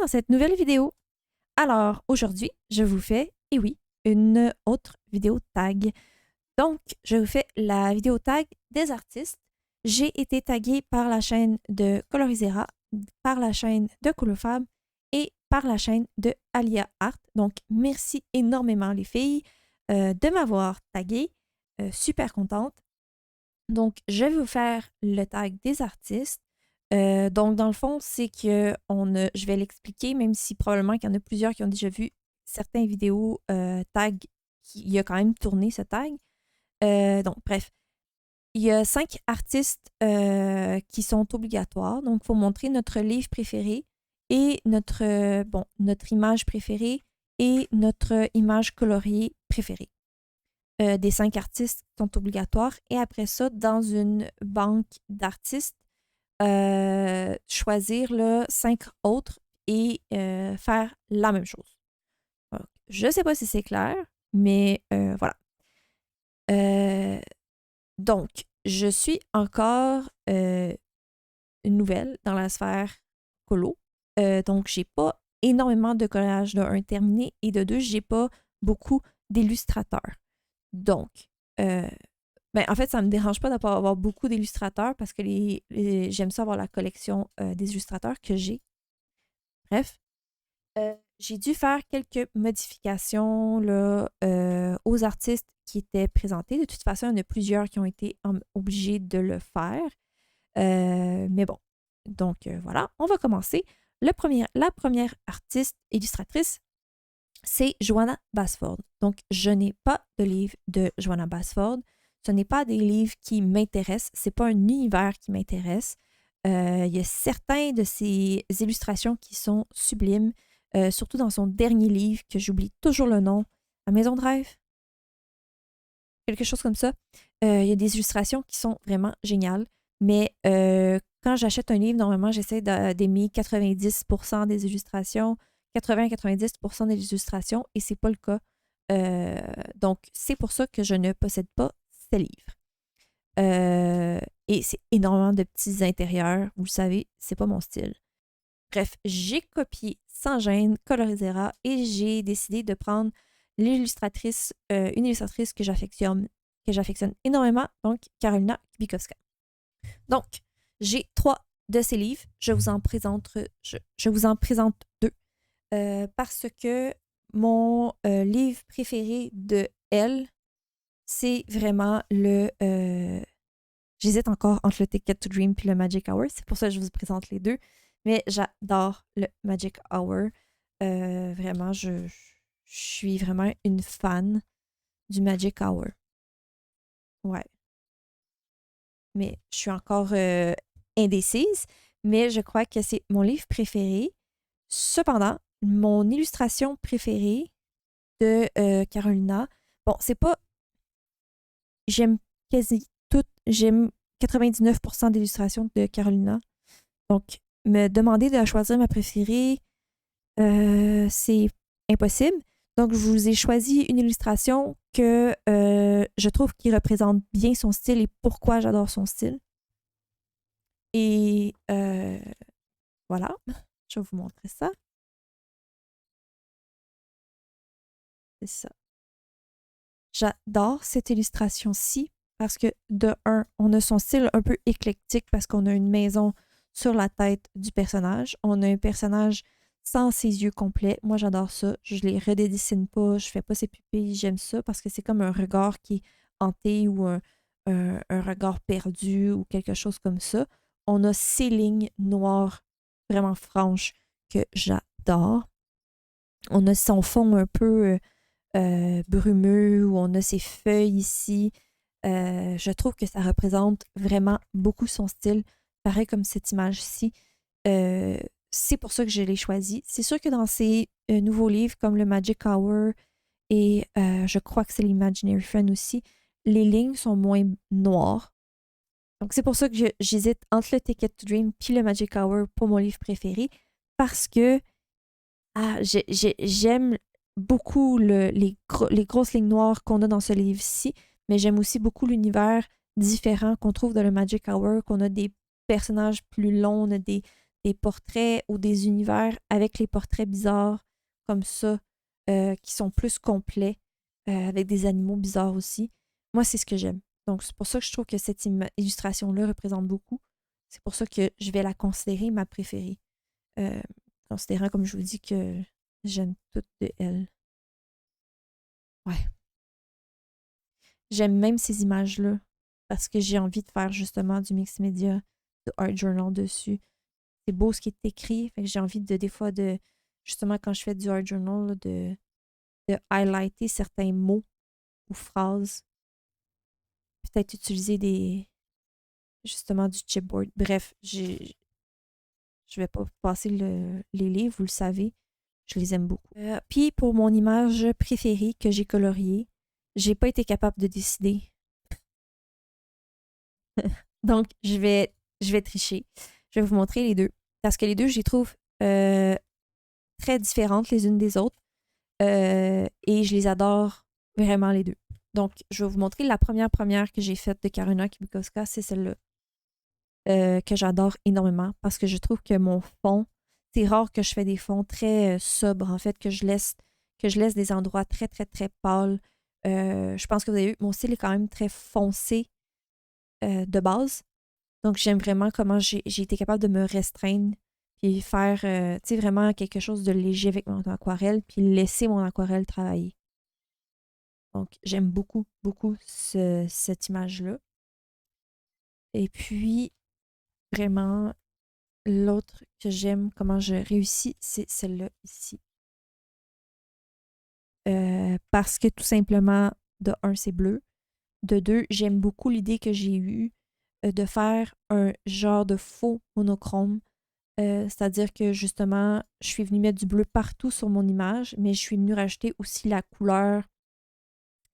dans cette nouvelle vidéo. Alors, aujourd'hui, je vous fais, et oui, une autre vidéo tag. Donc, je vous fais la vidéo tag des artistes. J'ai été taguée par la chaîne de Colorizera, par la chaîne de Colorfab et par la chaîne de Alia Art. Donc, merci énormément les filles de m'avoir taguée. Super contente. Donc, je vais vous faire le tag des artistes. Donc, dans le fond, c'est que je vais l'expliquer, même si probablement qu'il y en a plusieurs qui ont déjà vu certaines vidéos tag, il a quand même tourné ce tag. Donc, bref, il y a 5 artistes qui sont obligatoires. Donc, il faut montrer notre livre préféré et notre image préférée et notre image coloriée préférée. Des 5 artistes qui sont obligatoires. Et après ça, dans une banque d'artistes, choisir là, 5 autres et faire la même chose. Donc, je ne sais pas si c'est clair, mais voilà. Donc, je suis encore nouvelle dans la sphère colo. Donc, j'ai pas énormément de collage de 1 terminé et de 2, j'ai pas beaucoup d'illustrateurs. Donc, en fait, ça ne me dérange pas d'avoir beaucoup d'illustrateurs parce que j'aime ça avoir la collection des illustrateurs que j'ai. Bref, j'ai dû faire quelques modifications là, aux artistes qui étaient présentés. De toute façon, il y en a plusieurs qui ont été obligés de le faire. Mais bon, donc voilà, on va commencer. La première artiste illustratrice, c'est Joanna Basford. Donc, je n'ai pas de livre de Joanna Basford. Ce n'est pas des livres qui m'intéressent. Ce n'est pas un univers qui m'intéresse. Il y a certains de ses illustrations qui sont sublimes, surtout dans son dernier livre, que j'oublie toujours le nom, La Maison de rêve. Quelque chose comme ça. Il y a des illustrations qui sont vraiment géniales. Mais quand j'achète un livre, normalement, j'essaie d'aimer 90% des illustrations, 80-90% des illustrations, et c'est pas le cas. Donc, c'est pour ça que je ne possède pas ce livre. Et c'est énormément de petits intérieurs. Vous le savez, c'est pas mon style. Bref, j'ai copié sans gêne Colorizera et j'ai décidé de prendre une illustratrice que j'affectionne énormément, donc Karolina Bykowska. Donc, j'ai 3 de ces livres. Je vous en présente 2 parce que mon livre préféré de elle, c'est vraiment j'hésite encore entre le Ticket to Dream et le Magic Hour. C'est pour ça que je vous présente les 2. Mais j'adore le Magic Hour. Vraiment, je suis vraiment une fan du Magic Hour. Ouais. Mais je suis encore indécise. Mais je crois que c'est mon livre préféré. Cependant, mon illustration préférée de Karolina, bon, c'est pas... J'aime j'aime 99% d'illustrations de Karolina. Donc, me demander de choisir ma préférée, c'est impossible. Donc, je vous ai choisi une illustration que je trouve qui représente bien son style et pourquoi j'adore son style. Et voilà, je vais vous montrer ça. C'est ça. J'adore cette illustration-ci parce que, de un, on a son style un peu éclectique parce qu'on a une maison sur la tête du personnage. On a un personnage sans ses yeux complets. Moi, j'adore ça. Je les redessine pas, je fais pas ses pupilles. J'aime ça parce que c'est comme un regard qui est hanté ou un regard perdu ou quelque chose comme ça. On a ces lignes noires vraiment franches que j'adore. On a son fond un peu brumeux où on a ses feuilles ici. Je trouve que ça représente vraiment beaucoup son style, pareil comme cette image-ci. C'est pour ça que je l'ai choisi. C'est sûr que dans ces nouveaux livres comme le Magic Hour et je crois que c'est l'Imaginary Friend aussi, les lignes sont moins noires. Donc c'est pour ça que j'hésite entre le Ticket to Dream puis le Magic Hour pour mon livre préféré parce que j'aime beaucoup les grosses lignes noires qu'on a dans ce livre-ci, mais j'aime aussi beaucoup l'univers différent qu'on trouve dans le Magic Hour, qu'on a des personnages plus longs, on a des des portraits ou des univers avec les portraits bizarres comme ça, qui sont plus complets, avec des animaux bizarres aussi. Moi, c'est ce que j'aime. Donc, c'est pour ça que je trouve que cette illustration-là représente beaucoup. C'est pour ça que je vais la considérer ma préférée. Euh, Considérant, comme je vous dis, que j'aime toutes de elle. Ouais. J'aime même ces images-là parce que j'ai envie de faire justement du mix média, de art journal dessus. C'est beau ce qui est écrit. Fait que j'ai envie de, des fois, de justement, quand je fais du art journal, là, de highlighter certains mots ou phrases. Peut-être utiliser justement du chipboard. Bref, je vais pas passer les livres, vous le savez. Je les aime beaucoup. Puis pour mon image préférée que j'ai coloriée, j'ai pas été capable de décider. Donc, je vais tricher. Je vais vous montrer les deux. Parce que les deux, je les trouve très différentes les unes des autres. Et je les adore vraiment les deux. Donc, je vais vous montrer la première que j'ai faite de Karuna Kibikowska, c'est celle-là. Que j'adore énormément parce que je trouve que mon fond, c'est rare que je fais des fonds très sobres, en fait, que je laisse des endroits très, très, très pâles. Je pense que vous avez vu, mon style est quand même très foncé de base. Donc, j'aime vraiment comment j'ai été capable de me restreindre puis faire, tu sais, vraiment quelque chose de léger avec mon aquarelle puis laisser mon aquarelle travailler. Donc, j'aime beaucoup, beaucoup cette image-là. Et puis, vraiment, l'autre que j'aime, comment je réussis, c'est celle-là ici. Parce que tout simplement, de un, c'est bleu. De deux, j'aime beaucoup l'idée que j'ai eue de faire un genre de faux monochrome. C'est-à-dire que justement, je suis venue mettre du bleu partout sur mon image, mais je suis venue rajouter aussi la couleur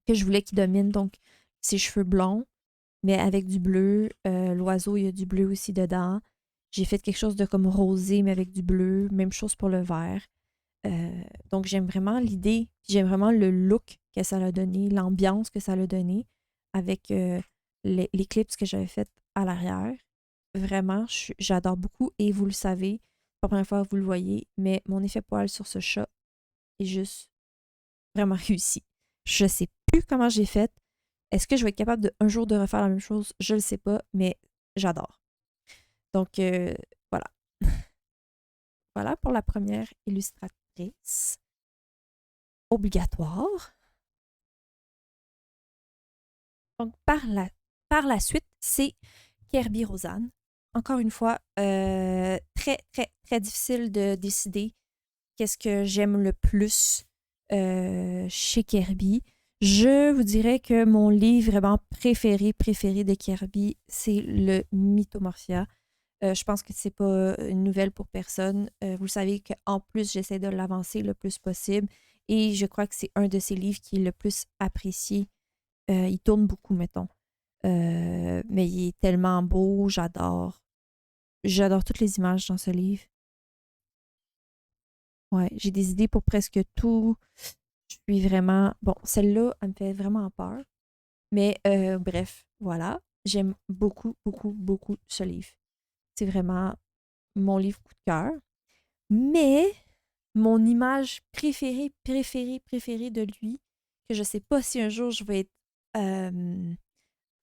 que je voulais qui domine, donc ses cheveux blonds, mais avec du bleu. L'oiseau, il y a du bleu aussi dedans. J'ai fait quelque chose de comme rosé, mais avec du bleu. Même chose pour le vert. Donc, j'aime vraiment l'idée, j'aime vraiment le look que ça a donné, l'ambiance que ça a donné avec les clips que j'avais fait à l'arrière. Vraiment, j'adore beaucoup et vous le savez, c'est pas la première fois que vous le voyez, mais mon effet poil sur ce chat est juste vraiment réussi. Je sais plus comment j'ai fait. Est-ce que je vais être capable de un jour de refaire la même chose? Je le sais pas, mais j'adore. Donc, voilà. Voilà pour la première illustratrice obligatoire. Donc, par la suite, c'est Kirby Rosanne. Encore une fois, très, très, très difficile de décider qu'est-ce que j'aime le plus chez Kirby. Je vous dirais que mon livre vraiment préféré de Kirby, c'est le Mythomorphia. Je pense que c'est pas une nouvelle pour personne. Vous savez qu'en plus, j'essaie de l'avancer le plus possible et je crois que c'est un de ces livres qui est le plus apprécié. Il tourne beaucoup, mettons. Mais il est tellement beau, j'adore. J'adore toutes les images dans ce livre. Ouais, j'ai des idées pour presque tout. Je suis vraiment... Bon, celle-là, elle me fait vraiment peur. Mais bref, voilà. J'aime beaucoup, beaucoup, beaucoup ce livre. C'est vraiment mon livre coup de cœur. Mais mon image préférée, préférée, préférée de lui, que je sais pas si un jour je vais être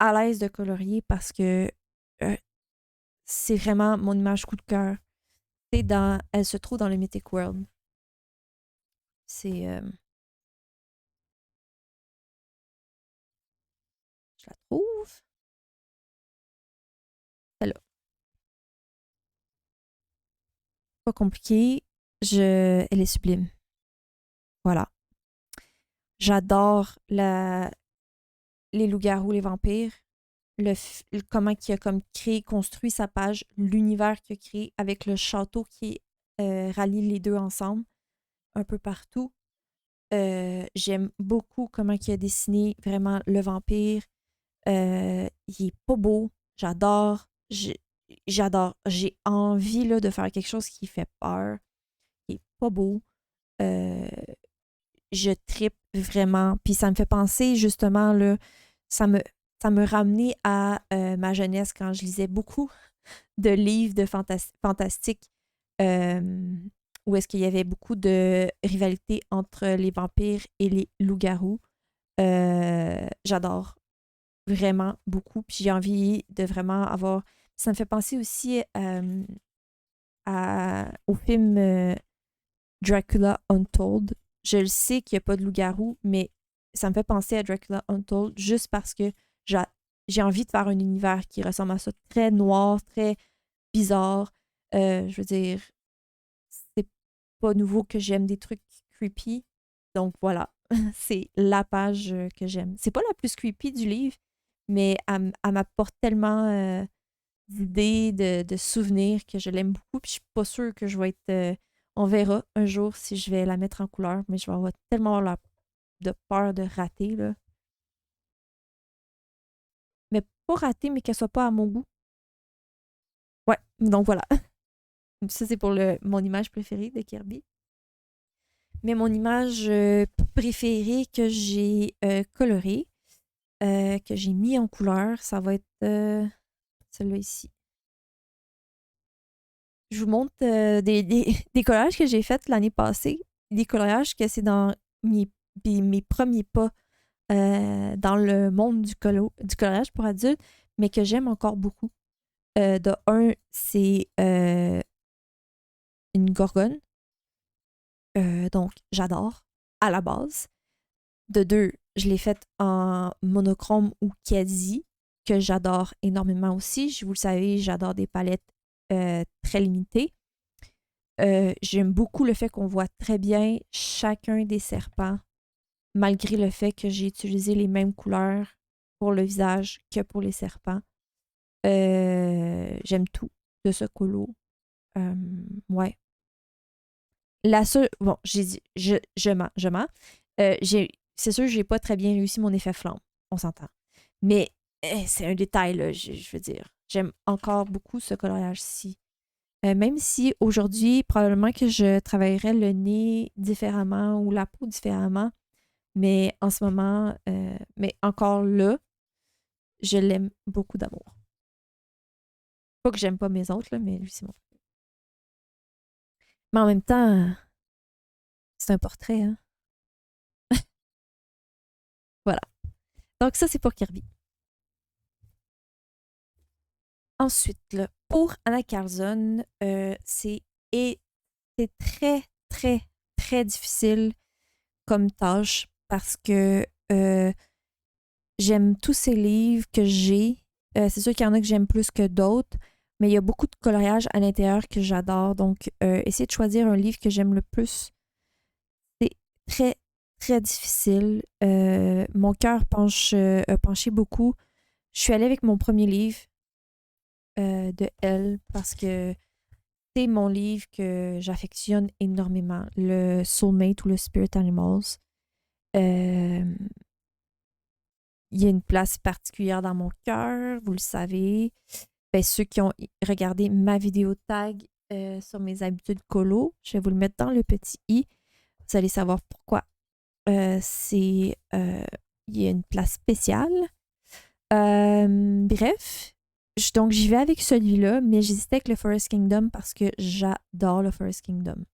à l'aise de colorier parce que euh, c'est vraiment mon image coup de cœur. Elle se trouve dans le Mythic World. C'est, je la trouve. Celle-là. Pas compliqué. Elle est sublime. Voilà. J'adore les loups-garous, les vampires. Comment il a comme créé, construit sa page, l'univers qu'il a créé avec le château qui rallie les deux ensemble un peu partout. J'aime beaucoup comment il a dessiné vraiment le vampire. Il est pas beau. J'adore. J'adore. J'ai envie là, de faire quelque chose qui fait peur. Il est pas beau. Euh, je trippe vraiment. Puis ça me fait penser justement, là, ça me, ça me ramenait à ma jeunesse quand je lisais beaucoup de livres de fantastique. euh, où est-ce qu'il y avait beaucoup de rivalité entre les vampires et les loups-garous. J'adore vraiment beaucoup. Puis j'ai envie de vraiment avoir. Ça me fait penser aussi au film Dracula Untold. Je le sais qu'il n'y a pas de loup-garou, mais ça me fait penser à Dracula Untold juste parce que j'a- j'ai envie de faire un univers qui ressemble à ça, très noir, très bizarre. Je veux dire, c'est pas nouveau que j'aime des trucs creepy. Donc voilà, c'est la page que j'aime. C'est pas la plus creepy du livre, mais elle m'apporte tellement d'idées, de souvenirs que je l'aime beaucoup. Puis je suis pas sûre que je vais être. On verra un jour si je vais la mettre en couleur, mais je vais avoir tellement de peur de rater, là. Mais pas rater, mais qu'elle soit pas à mon goût. Ouais, donc voilà. Ça, c'est pour mon image préférée de Kirby. Mais mon image préférée que j'ai colorée, que j'ai mis en couleur, ça va être celle-là ici. Je vous montre des collages que j'ai faits l'année passée. Des collages que c'est dans mes premiers pas dans le monde du collage pour adultes, mais que j'aime encore beaucoup. De un, c'est une gorgone. Donc, j'adore à la base. De deux, je l'ai faite en monochrome ou quasi, que j'adore énormément aussi. Vous le savez, j'adore des palettes très limitées. J'aime beaucoup le fait qu'on voit très bien chacun des serpents, malgré le fait que j'ai utilisé les mêmes couleurs pour le visage que pour les serpents. J'aime tout de ce colo. Euh, ouais. La seule. Bon, j'ai dit, je mens, je mens. C'est sûr que j'ai pas très bien réussi mon effet flamme. On s'entend. Mais c'est un détail, là, je veux dire. J'aime encore beaucoup ce coloriage-ci. Même si aujourd'hui, probablement que je travaillerais le nez différemment ou la peau différemment. Mais en ce moment, mais encore là, je l'aime beaucoup d'amour. Pas que j'aime pas mes autres, là, mais lui, c'est mon. Mais en même temps, c'est un portrait, hein. Voilà. Donc ça, c'est pour Kirby. Ensuite, là, pour Anna Carlson, c'est très, très, très difficile comme tâche parce que j'aime tous ces livres que j'ai. C'est sûr qu'il y en a que j'aime plus que d'autres, mais il y a beaucoup de coloriage à l'intérieur que j'adore. Donc, essayer de choisir un livre que j'aime le plus, c'est très, très difficile. Mon cœur a penché beaucoup. Je suis allée avec mon premier livre de Elle parce que c'est mon livre que j'affectionne énormément, le Soulmate ou le Spirit Animals. Euh, il y a une place particulière dans mon cœur, vous le savez. Ben, ceux qui ont regardé ma vidéo tag sur mes habitudes colo, je vais vous le mettre dans le petit i. Vous allez savoir pourquoi. Il y a une place spéciale. Bref, donc j'y vais avec celui-là, mais j'hésitais avec le Forest Kingdom parce que j'adore le Forest Kingdom.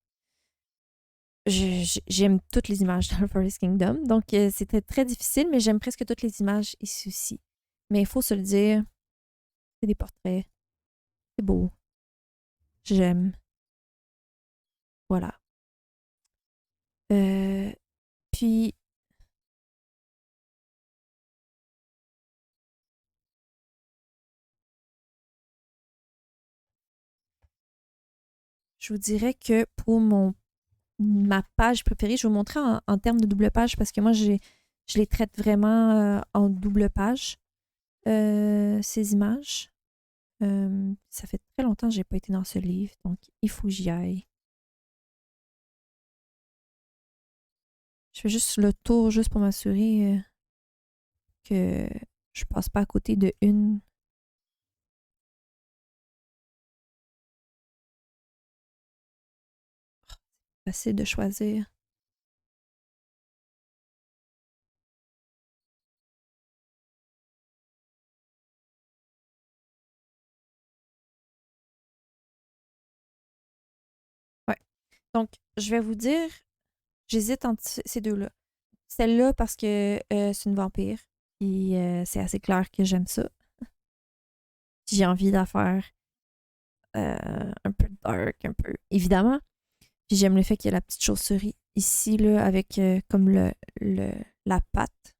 J'aime toutes les images dans le Forest Kingdom, donc c'était très difficile, mais j'aime presque toutes les images ici aussi. Mais il faut se le dire, c'est des portraits, c'est beau, j'aime, voilà. Euh, puis, je vous dirais que pour ma page préférée, je vais vous montrer en termes de double page parce que moi, je les traite vraiment en double page, ces images. Ça fait très longtemps que j'ai pas été dans ce livre, donc il faut que j'y aille. Je fais juste le tour juste pour m'assurer que je passe pas à côté de une. Facile de choisir. Donc, je vais vous dire, j'hésite entre ces deux-là. Celle-là parce que c'est une vampire. Et c'est assez clair que j'aime ça. J'ai envie d'en faire un peu dark, un peu. Évidemment. Puis j'aime le fait qu'il y a la petite chauve-souris ici, là, avec comme le, la patte.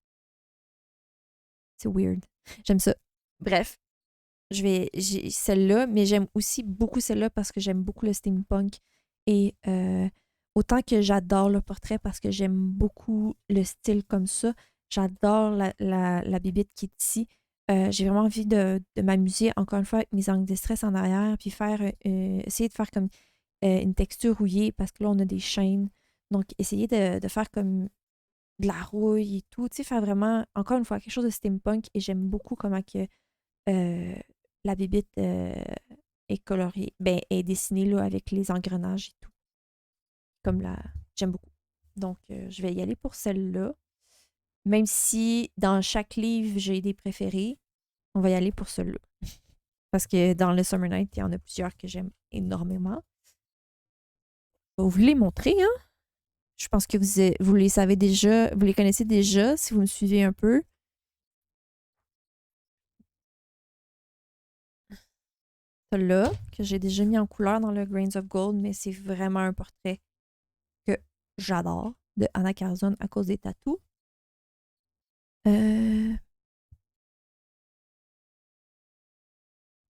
C'est weird. J'aime ça. Bref, j'ai celle-là, mais j'aime aussi beaucoup celle-là parce que j'aime beaucoup le steampunk. Et autant que j'adore le portrait parce que j'aime beaucoup le style comme ça, j'adore la bébite qui est ici. J'ai vraiment envie de m'amuser encore une fois avec mes angles de stress en arrière, puis faire essayer de faire comme une texture rouillée parce que là, on a des chaînes. Donc, essayer de faire comme de la rouille et tout. Tu sais, faire vraiment, encore une fois, quelque chose de steampunk. Et j'aime beaucoup comment que euh, la bébite est coloriée, ben, est dessinée là, avec les engrenages et tout. Comme la. J'aime beaucoup. Donc, je vais y aller pour celle-là. Même si dans chaque livre, j'ai des préférés, on va y aller pour celle-là. Parce que dans le Summer Night, il y en a plusieurs que j'aime énormément. Vous les montrer, hein? Je pense que vous les savez déjà, vous les connaissez déjà si vous me suivez un peu. Celle-là, que j'ai déjà mis en couleur dans le Grains of Gold, mais c'est vraiment un portrait que j'adore de Anna Carzon à cause des tatous. Euh,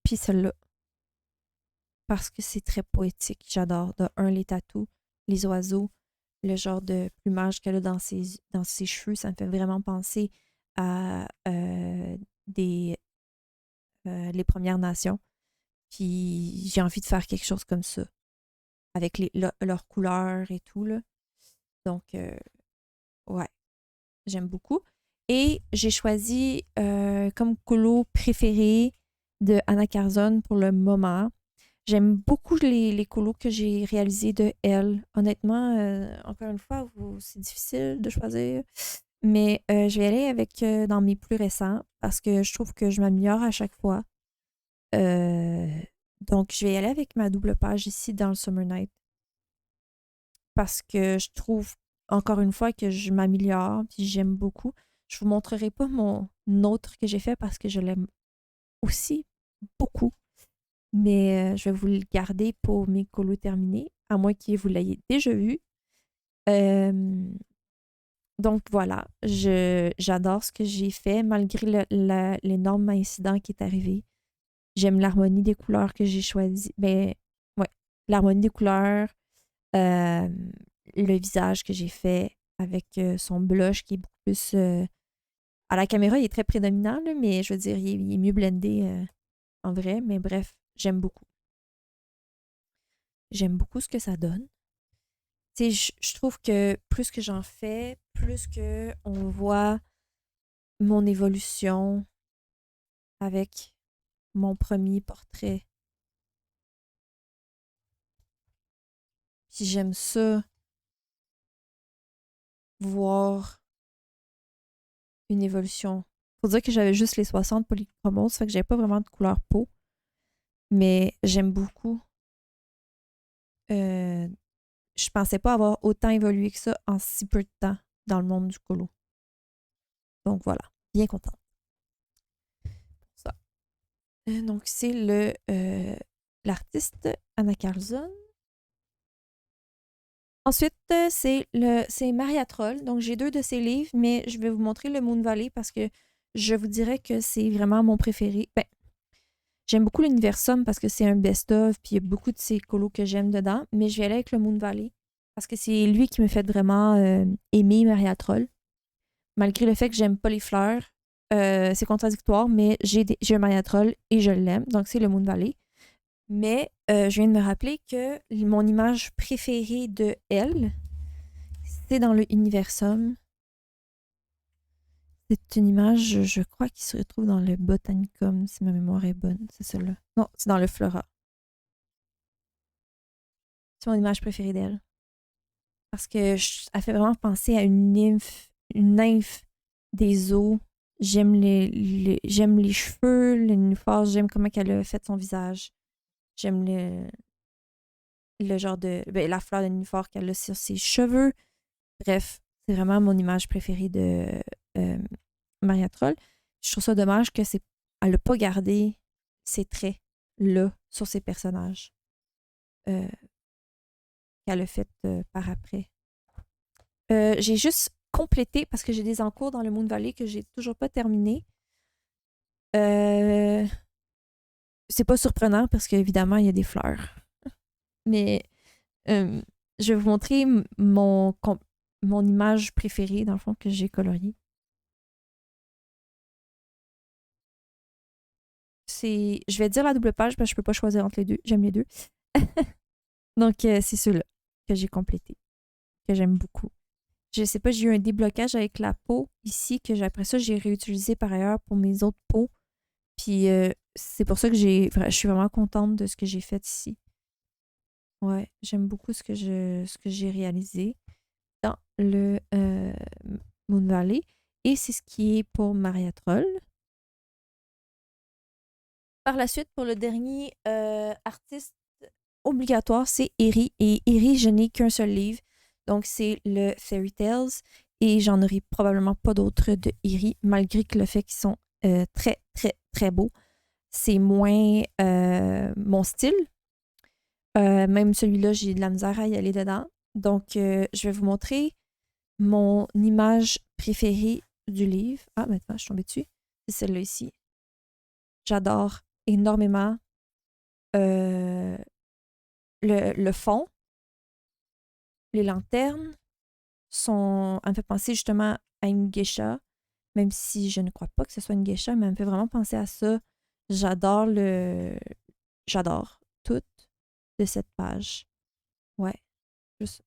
Puis celle-là, parce que c'est très poétique. J'adore. De un, les tatous, les oiseaux, le genre de plumage qu'elle a dans ses cheveux, ça me fait vraiment penser à les Premières Nations. Puis j'ai envie de faire quelque chose comme ça, avec leurs couleurs et tout, là. Donc, ouais, j'aime beaucoup. Et j'ai choisi comme colo préféré de Anna Carzon pour le moment. J'aime beaucoup les colos que j'ai réalisés de elle. Honnêtement, encore une fois, c'est difficile de choisir. Mais je vais aller avec dans mes plus récents parce que je trouve que je m'améliore à chaque fois. Euh, donc, je vais y aller avec ma double page ici dans le Summer Night parce que je trouve, encore une fois, que je m'améliore puis j'aime beaucoup. Je vous montrerai pas mon autre que j'ai fait parce que je l'aime aussi beaucoup. Mais je vais vous le garder pour mes colos terminés, à moins que vous l'ayez déjà vu. Euh, donc voilà, j'adore ce que j'ai fait malgré l'énorme incident qui est arrivé. J'aime l'harmonie des couleurs que j'ai choisies. Ben, ouais, l'harmonie des couleurs, euh, le visage que j'ai fait avec son blush qui est beaucoup plus. À la caméra, il est très prédominant, là, mais je veux dire, il est mieux blendé en vrai. Mais bref, j'aime beaucoup. J'aime beaucoup ce que ça donne. Tu sais, je trouve que plus que j'en fais, plus que on voit mon évolution avec mon premier portrait. Puis j'aime ça, voir une évolution. Faut dire que j'avais juste les 60 polychromos, ça fait que j'avais pas vraiment de couleur peau. Mais j'aime beaucoup. Euh, je pensais pas avoir autant évolué que ça en si peu de temps dans le monde du colo. Donc voilà, bien contente. Ça. Donc c'est l'artiste Anna Carlson. Ensuite, c'est Maria Troll. Donc, j'ai deux de ses livres, mais je vais vous montrer le Moon Valley parce que je vous dirais que c'est vraiment mon préféré. Ben, j'aime beaucoup l'Universum parce que c'est un best-of, puis il y a beaucoup de ses colos que j'aime dedans, mais je vais aller avec le Moon Valley parce que c'est lui qui me fait vraiment aimer Maria Troll. Malgré le fait que j'aime pas les fleurs, c'est contradictoire, mais j'ai un Maria Troll et je l'aime, donc c'est le Moon Valley. Mais je viens de me rappeler que mon image préférée de elle, c'est dans le Universum. C'est une image, je crois, qui se retrouve dans le Botanicum, si ma mémoire est bonne. C'est celle-là. Non, c'est dans le Flora. C'est mon image préférée d'elle. Parce que elle fait vraiment penser à une nymphe des eaux. J'aime les cheveux, le nénuphar, j'aime comment elle a fait son visage. J'aime le genre de... Ben, la fleur de nénuphar qu'elle a sur ses cheveux. Bref, c'est vraiment mon image préférée de euh, Maria Troll. Je trouve ça dommage que c'est elle n'a pas gardé ces traits-là sur ses personnages euh, qu'elle a fait par après. J'ai juste complété, parce que j'ai des encours dans le Moon Valley que j'ai toujours pas terminé. Euh, c'est pas surprenant parce qu'évidemment, il y a des fleurs. Mais euh, je vais vous montrer mon image préférée, dans le fond, que j'ai coloriée. Je vais dire la double page parce que je peux pas choisir entre les deux. J'aime les deux. Donc, c'est ceux-là que j'ai complétés, que j'aime beaucoup. Je sais pas, j'ai eu un déblocage avec la peau ici, que après ça, j'ai réutilisé par ailleurs pour mes autres peaux. Puis, c'est pour ça que je suis vraiment contente de ce que j'ai fait ici. Ouais, j'aime beaucoup ce que j'ai réalisé dans le Moon Valley. Et c'est ce qui est pour Maria Troll. Par la suite, pour le dernier artiste obligatoire, c'est Eri. Et Eri, je n'ai qu'un seul livre. Donc, c'est le Fairy Tales. Et j'en aurai probablement pas d'autres de Eri, malgré que le fait qu'ils sont très, très, très beaux. C'est moins mon style. Même celui-là, j'ai de la misère à y aller dedans. Donc, je vais vous montrer mon image préférée du livre. Ah, maintenant, je suis tombée dessus. C'est celle-là ici. J'adore énormément le fond. Les lanternes elle me fait penser justement à une geisha, même si je ne crois pas que ce soit une geisha, mais elle me fait vraiment penser à ça. J'adore J'adore tout de cette page. Ouais.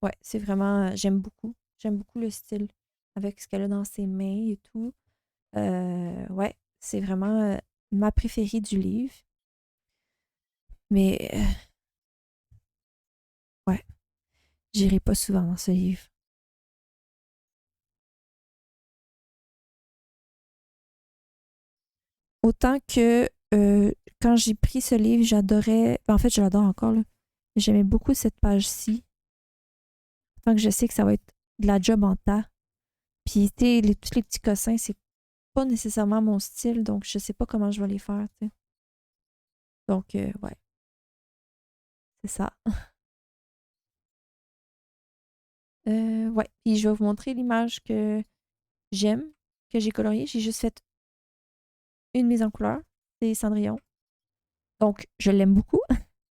Ouais, c'est vraiment... J'aime beaucoup. J'aime beaucoup le style avec ce qu'elle a dans ses mains et tout. Ouais, c'est vraiment ma préférée du livre. Mais ouais, j'irai pas souvent dans ce livre. Autant que quand j'ai pris ce livre, j'adorais. En fait, je l'adore encore, là. J'aimais beaucoup cette page-ci. Tant que je sais que ça va être de la job en tas. Puis, tu sais, tous les petits cossins, c'est pas nécessairement mon style, donc je sais pas comment je vais les faire, tu sais. Donc, ouais, c'est ça. Ouais, puis je vais vous montrer l'image que j'aime, que j'ai coloriée. J'ai juste fait une mise en couleur, c'est Cendrillon. Donc, je l'aime beaucoup.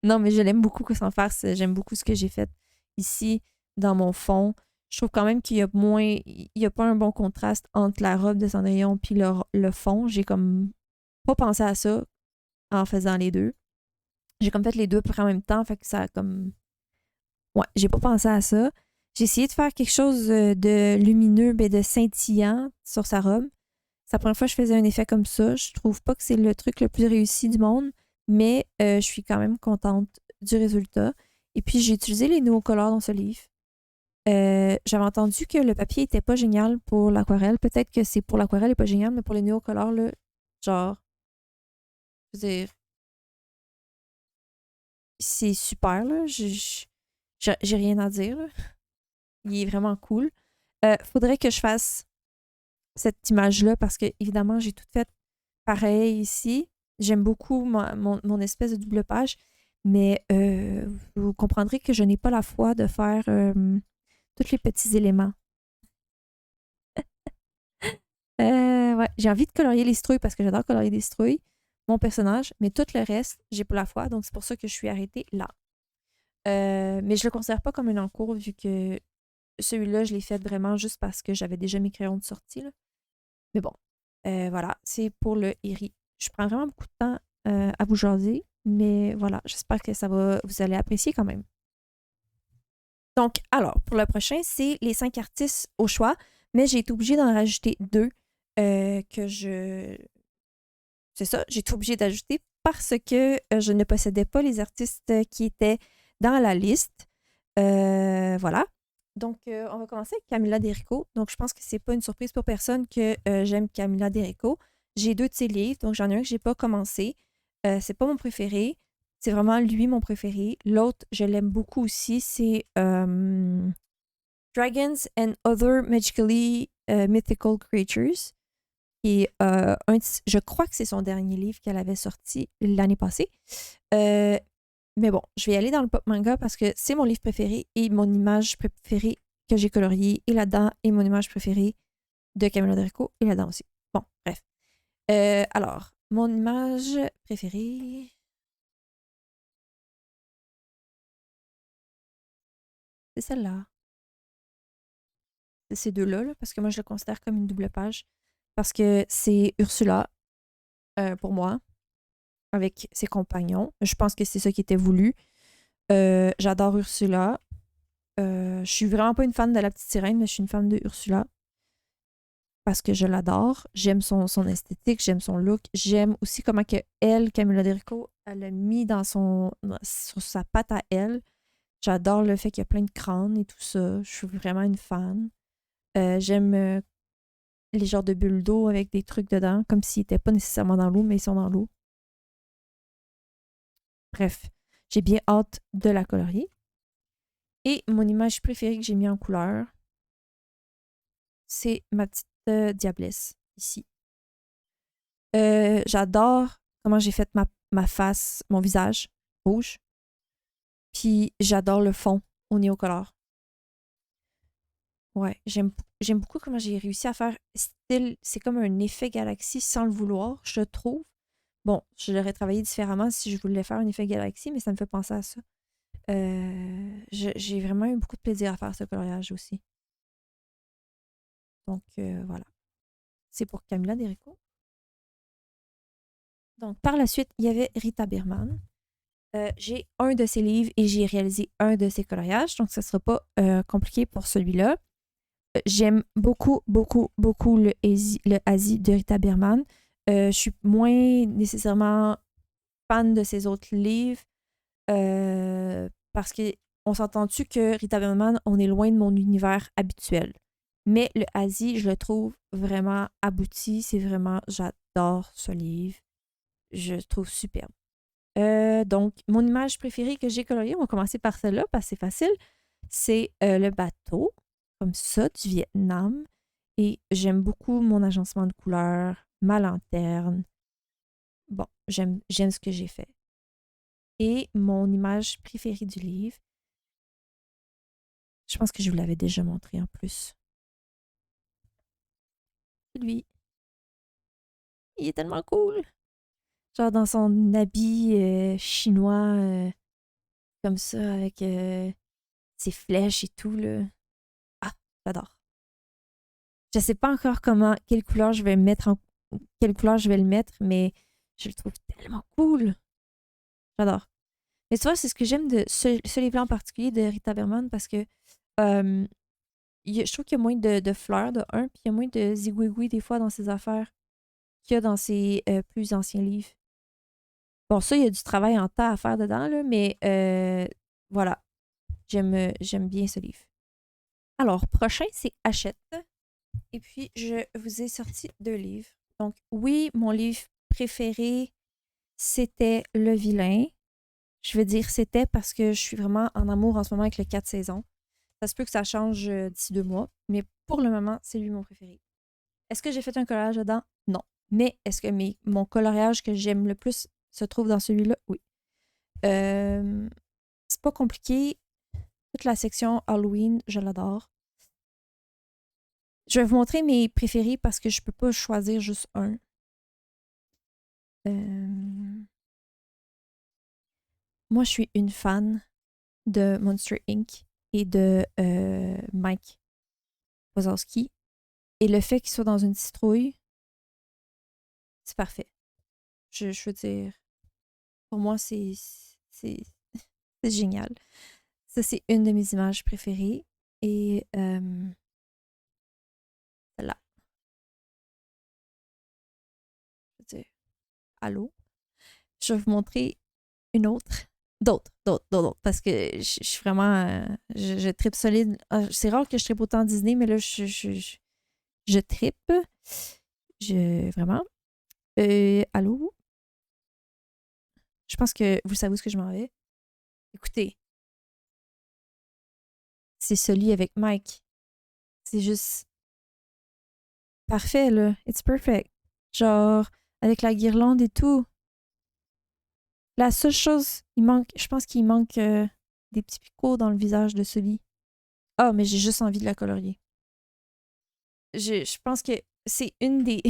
Non, mais je l'aime beaucoup que sans farce. J'aime beaucoup ce que j'ai fait ici dans mon fond. Je trouve quand même qu'il y a moins. Il n'y a pas un bon contraste entre la robe de Cendrillon puis le fond. J'ai comme pas pensé à ça en faisant les deux. J'ai comme fait les deux en même temps, fait que ça a comme. Ouais, j'ai pas pensé à ça. J'ai essayé de faire quelque chose de lumineux, et de scintillant sur sa robe. C'est la première fois que je faisais un effet comme ça. Je trouve pas que c'est le truc le plus réussi du monde, mais je suis quand même contente du résultat. Et puis, j'ai utilisé les Neocolor dans ce livre. J'avais entendu que le papier était pas génial pour l'aquarelle. Peut-être que c'est pour l'aquarelle et pas génial, mais pour les Neocolor, là, genre, je veux dire, c'est super, là. J'ai rien à dire, là. Il est vraiment cool. Faudrait que je fasse cette image-là parce que, évidemment, j'ai tout fait pareil ici. J'aime beaucoup mon espèce de double page, mais vous comprendrez que je n'ai pas la foi de faire tous les petits éléments. Ouais, j'ai envie de colorier les citrouilles parce que j'adore colorier des citrouilles, mon personnage, mais tout le reste, j'ai pas la foi, donc c'est pour ça que je suis arrêtée là. Mais je le considère pas comme un encours vu que celui-là, je l'ai fait vraiment juste parce que j'avais déjà mes crayons de sortie, là. Mais bon, voilà, c'est pour le Eri. Je prends vraiment beaucoup de temps à vous jaser, mais voilà, j'espère que vous allez apprécier quand même. Donc, alors, pour le prochain, c'est les 5 artistes au choix, mais j'ai été obligée d'en rajouter 2 que je... C'est ça, j'ai été obligée d'ajouter parce que je ne possédais pas les artistes qui étaient dans la liste. Voilà. Donc, on va commencer avec Camilla Derico. Donc, je pense que c'est pas une surprise pour personne que j'aime Camilla Derico. J'ai 2 de ses livres, donc j'en ai un que j'ai pas commencé. C'est pas mon préféré. C'est vraiment lui mon préféré. L'autre, je l'aime beaucoup aussi, c'est Dragons and Other Magically Mythical Creatures. Et je crois que c'est son dernier livre qu'elle avait sorti l'année passée. Mais bon, je vais aller dans le pop manga parce que c'est mon livre préféré et mon image préférée que j'ai coloriée est là-dedans et mon image préférée de Camilla Derrico est là-dedans aussi. Bon, bref. Alors, mon image préférée... C'est celle-là. C'est ces deux-là, là, parce que moi, je le considère comme une double page. Parce que c'est Ursula, pour moi, avec ses compagnons. Je pense que c'est ça qui était voulu. J'adore Ursula. Je suis vraiment pas une fan de la petite sirène, mais je suis une fan de Ursula. Parce que je l'adore. J'aime son esthétique, j'aime son look. J'aime aussi comment que elle, Camilla Derrico, elle a mis sur sa patte à elle. J'adore le fait qu'il y a plein de crânes et tout ça. Je suis vraiment une fan. J'aime les genres de bulles d'eau avec des trucs dedans, comme s'ils n'étaient pas nécessairement dans l'eau, mais ils sont dans l'eau. Bref, j'ai bien hâte de la colorier. Et mon image préférée que j'ai mis en couleur, c'est ma petite diablesse, ici. J'adore comment j'ai fait ma face, mon visage rouge. Puis j'adore le fond au néocolore. Ouais, j'aime beaucoup comment j'ai réussi à faire style, c'est comme un effet galaxie sans le vouloir, je trouve. Bon, je l'aurais travaillé différemment si je voulais faire un effet galaxie, mais ça me fait penser à ça. J'ai vraiment eu beaucoup de plaisir à faire ce coloriage aussi. Donc, voilà. C'est pour Camilla Derrico. Donc, par la suite, il y avait Rita Berman. J'ai un de ses livres et j'ai réalisé un de ses coloriages, donc ça ne sera pas compliqué pour celui-là. J'aime beaucoup, beaucoup, beaucoup le Asie de Rita Berman. Je suis moins nécessairement fan de ses autres livres parce qu'on s'entend-tu que Rita Berman, on est loin de mon univers habituel. Mais le Asie, je le trouve vraiment abouti. C'est vraiment, j'adore ce livre. Je le trouve superbe. Donc, mon image préférée que j'ai coloriée, on va commencer par celle-là parce que c'est facile. C'est le bateau, comme ça, du Vietnam. Et j'aime beaucoup mon agencement de couleurs, ma lanterne. Bon, j'aime ce que j'ai fait. Et mon image préférée du livre, je pense que je vous l'avais déjà montré en plus. Lui, il est tellement cool. Genre dans son habit chinois, comme ça, avec ses flèches et tout, là. Ah, j'adore. Je sais pas encore quelle couleur je vais quelle couleur je vais le mettre, mais je le trouve tellement cool. J'adore. Mais tu vois, c'est ce que j'aime de ce livre-là en particulier de Rita Berman parce que euh, je trouve qu'il y a moins de fleurs, de un, puis il y a moins de zigouigoui des fois dans ses affaires qu'il y a dans ses plus anciens livres. Bon, ça, il y a du travail en tas à faire dedans, là, mais voilà. J'aime bien ce livre. Alors, prochain, c'est Hachette. Et puis, je vous ai sorti deux livres. Donc, oui, mon livre préféré, c'était Le Vilain. Je veux dire c'était parce que je suis vraiment en amour en ce moment avec le 4 saisons. Ça se peut que ça change d'ici 2 mois, mais pour le moment, c'est lui mon préféré. Est-ce que j'ai fait un coloriage dedans? Non. Mais est-ce que mon coloriage que j'aime le plus se trouve dans celui-là? Oui. C'est pas compliqué. Toute la section Halloween, je l'adore. Je vais vous montrer mes préférés parce que je peux pas choisir juste un. Moi, je suis une fan de Monster Inc. Et de Mike Wazowski. Et le fait qu'il soit dans une citrouille, c'est parfait. Je veux dire, pour moi, c'est génial. Ça, c'est une de mes images préférées. Et celle-là. Je veux dire, allô? Je vais vous montrer une autre. D'autres. Parce que je suis vraiment. Je trippe solide. C'est rare que je trippe autant Disney, mais là, je trippe. Vraiment. Allô? Je pense que vous savez où est-ce que je m'en vais. Écoutez, c'est Sully avec Mike. C'est juste parfait, là. It's perfect. Genre, avec la guirlande et tout. La seule chose, je pense qu'il manque des petits picots dans le visage de Sully. Ah, mais j'ai juste envie de la colorier. Je pense que c'est une des,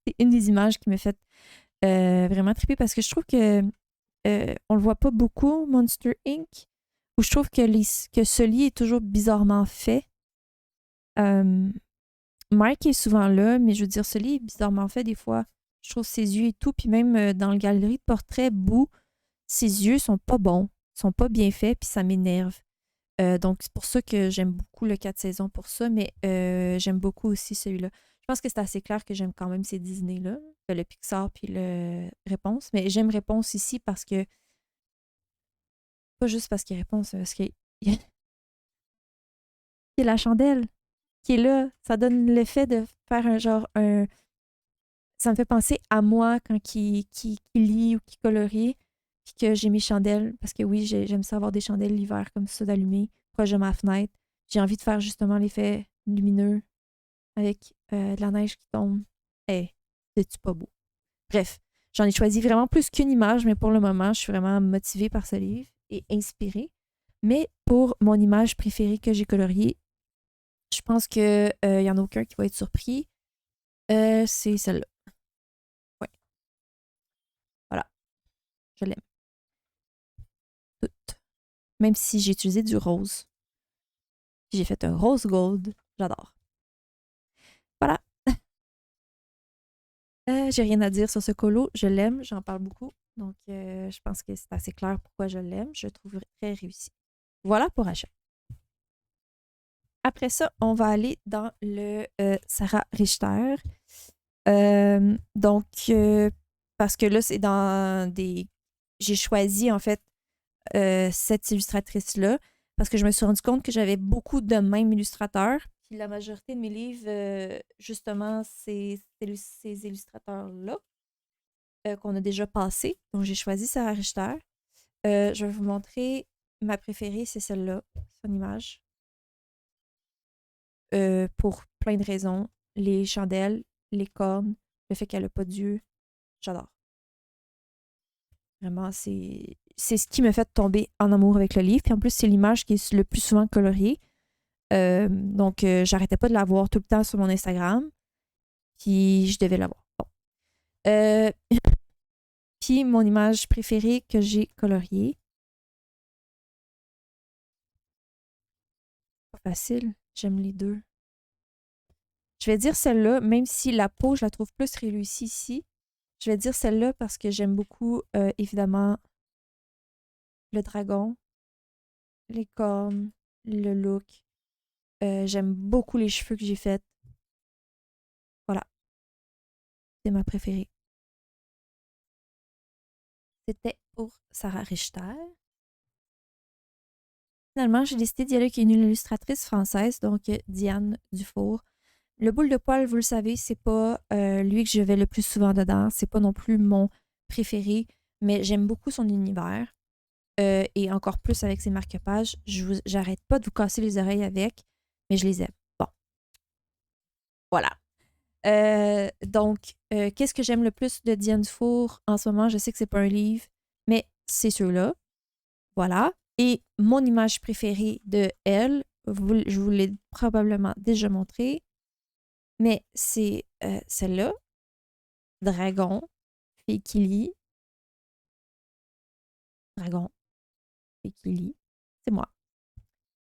c'est une des images qui me fait vraiment triper parce que je trouve que on le voit pas beaucoup, Monster Inc. Où je trouve que Sully est toujours bizarrement fait. Euh, Mike est souvent là, mais je veux dire, Sully est bizarrement fait des fois. Je trouve ses yeux et tout, puis même dans le galerie de portraits, Boo, ses yeux sont pas bons, sont pas bien faits, puis ça m'énerve. Donc, c'est pour ça que j'aime beaucoup le 4 saisons pour ça, mais j'aime beaucoup aussi celui-là. Je pense que c'est assez clair que j'aime quand même ces Disney-là, le Pixar puis le Réponse, mais j'aime Réponse ici parce que, pas juste parce qu'il y a Réponse, parce qu'il y a il y a la chandelle qui est là. Ça donne l'effet de faire un genre, ça me fait penser à moi quand qui lit ou qui colorie, puis que j'ai mes chandelles, parce que oui, j'aime ça avoir des chandelles l'hiver comme ça d'allumer, proche de ma fenêtre. J'ai envie de faire justement l'effet lumineux avec de la neige qui tombe. Hey, c'est-tu pas beau? Bref, j'en ai choisi vraiment plus qu'une image, mais pour le moment, je suis vraiment motivée par ce livre et inspirée. Mais pour mon image préférée que j'ai coloriée, je pense qu'il y en a aucun qui va être surpris. C'est celle-là. Ouais, voilà, je l'aime toute. Même si j'ai utilisé du rose. J'ai fait un rose gold. J'adore. Voilà. J'ai rien à dire sur ce colo. Je l'aime, j'en parle beaucoup. Donc, je pense que c'est assez clair pourquoi je l'aime. Je le trouve très réussi. Voilà pour achat. Après ça, on va aller dans le Sarah Richter. Donc, parce que là, c'est dans des. J'ai choisi, en fait, cette illustratrice-là parce que je me suis rendu compte que j'avais beaucoup de mêmes illustrateurs. Puis la majorité de mes livres, justement, c'est ces illustrateurs-là qu'on a déjà passés. Donc, j'ai choisi Sarah Richter. Je vais vous montrer ma préférée, c'est celle-là, son image. Pour plein de raisons. Les chandelles, les cornes, le fait qu'elle n'a pas d'yeux. J'adore. Vraiment, c'est ce qui me fait tomber en amour avec le livre. Puis en plus, c'est l'image qui est le plus souvent coloriée. Donc, j'arrêtais pas de la voir tout le temps sur mon Instagram. Puis, je devais l'avoir. Bon. Euh, puis, mon image préférée que j'ai coloriée. Pas facile. J'aime les deux. Je vais dire celle-là, même si la peau, je la trouve plus réussie ici. Je vais dire celle-là parce que j'aime beaucoup, évidemment, le dragon, les cornes, le look. J'aime beaucoup les cheveux que j'ai faits. Voilà, c'est ma préférée. C'était pour Sarah Richter. Finalement, j'ai décidé d'y aller avec une illustratrice française, donc Diane Dufour. Le boule de poil, vous le savez, c'est pas lui que je vais le plus souvent dedans. C'est pas non plus mon préféré, mais j'aime beaucoup son univers. Et encore plus avec ses marque-pages. J'arrête pas de vous casser les oreilles avec, mais je les aime. Bon, voilà. Donc, qu'est-ce que j'aime le plus de Diane Dufour en ce moment? Je sais que c'est pas un livre, mais c'est ceux-là. Voilà. Et mon image préférée de elle, je vous l'ai probablement déjà montré, mais c'est celle-là, Dragon, fille qui lit. Dragon, fille qui lit. C'est moi.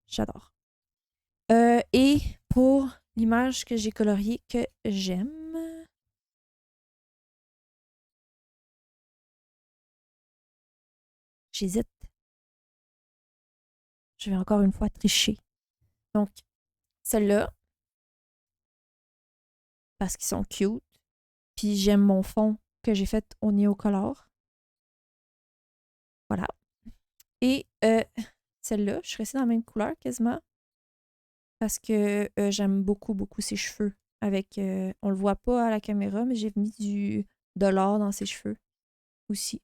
J'adore. Et pour l'image que j'ai coloriée que j'aime, j'hésite. Je vais encore une fois tricher. Donc, celle-là, parce qu'ils sont cute. Puis j'aime mon fond que j'ai fait au Néocolor. Voilà. Et celle-là, je suis restée dans la même couleur quasiment. Parce que j'aime beaucoup, beaucoup ses cheveux. Avec, on le voit pas à la caméra, mais j'ai mis de l'or dans ses cheveux aussi.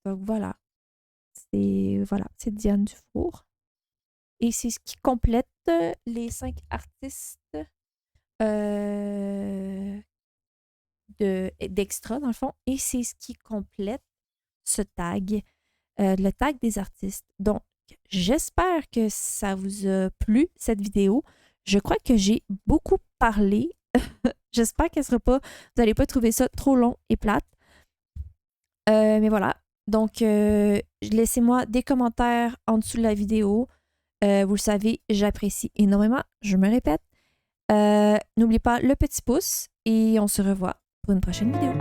Donc voilà. C'est Diane Dufour. Et c'est ce qui complète les 5 artistes d'extra, dans le fond. Et c'est ce qui complète ce tag, le tag des artistes. Donc, j'espère que ça vous a plu, cette vidéo. Je crois que j'ai beaucoup parlé. J'espère qu'elle sera pas, vous n'allez pas trouver ça trop long et plate. Mais voilà. Donc, laissez-moi des commentaires en dessous de la vidéo. Vous le savez, j'apprécie énormément. Je me répète. N'oubliez pas le petit pouce et on se revoit pour une prochaine vidéo.